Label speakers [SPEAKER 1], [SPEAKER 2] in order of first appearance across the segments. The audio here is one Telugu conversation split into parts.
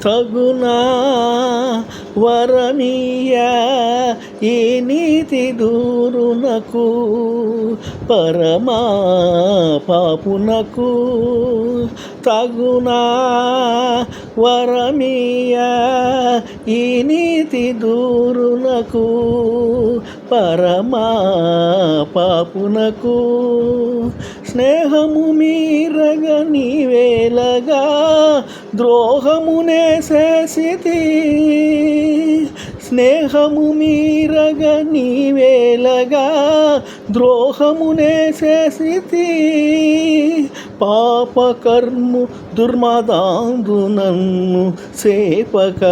[SPEAKER 1] తగునా వరమీయ ఈ నీతి దూరునకు పరమా పాపునకు తగునా వరమీయ ఈ నీతి దూరునకు పరమా పాపునకు స్నేహము మీరగ నీవేలగా ద్రోహమునే చేసితి స్నేహము మీరగ నీవేలగా ద్రోహమునే చేసితి పాపకర్ము దుర్మదాందు నన్ను సేపక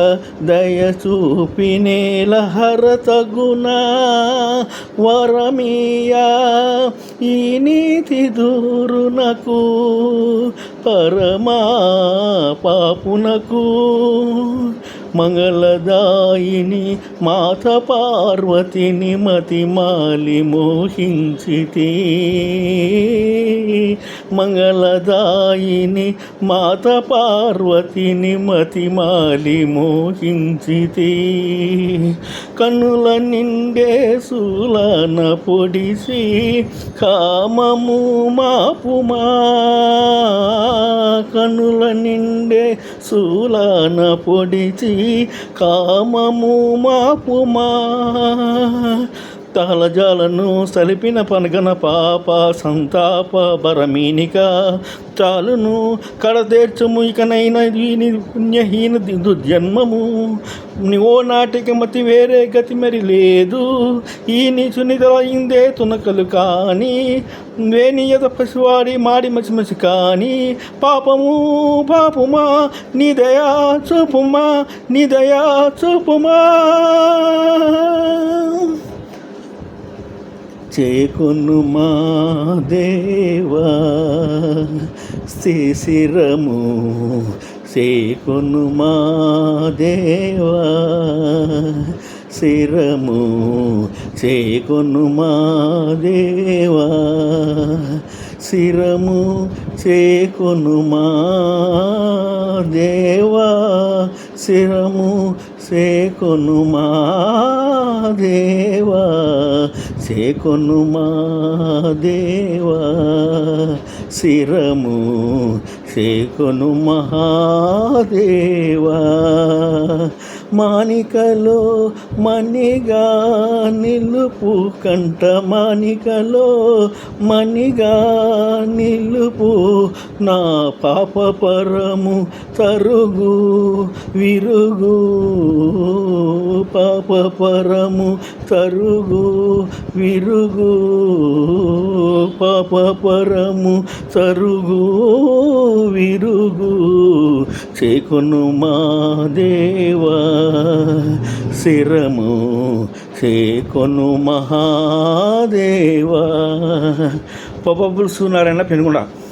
[SPEAKER 1] దయచూపినేల హరతగునా వరమీయా ఈ నీతి దూరునకు పరమా పాపునకు మంగళదాయిని మాత పార్వతిని మతిమాలి మోహించితి మంగళదాయిని మాత పార్వతిని మతిమాలి మోహించితి కన్నుల నిండే శూలన పొడిసి కామము మాపుమా కన్నుల నిండే శూలన పొడిచి కామము మాపుమా తలజాలను సలిపిన పనగన పాప సంతాప బరమీనిక చాలును కడతేర్చుము ఇకనైనా వీని పుణ్యహీన దుర్జన్మము ఓ నాటికి మతి వేరే గతి మరి లేదు ఈ నీచునిదయిందే తునకలు కానీ వేణియత పసివాడి మాడి మసి కానీ పాపము పాపుమా నీ దయా చూపుమా నీ దయా చూపుమా చేకొను మా దేవా శిశిరము చేకొను మా దేవా శిరము చేకొను మా దేవా శిరము చేకొను మా దేవా శిరము చేకొను మా దేవా చేకొను మా దేవా శిరము చేకొను మహాదేవా మానికలో మణిగా నిలుపు కంట మానికలో మణిగా నిలుపు నా పాప పరము తరుగు విరుగు పాప పరము తరుగు విరుగు పాప పరము తరుగు విరుగు చేకొను మా దేవా శిరము చేకొను మహాదేవా. పప్ప పులుసు నారాయణ పెనుగొండ.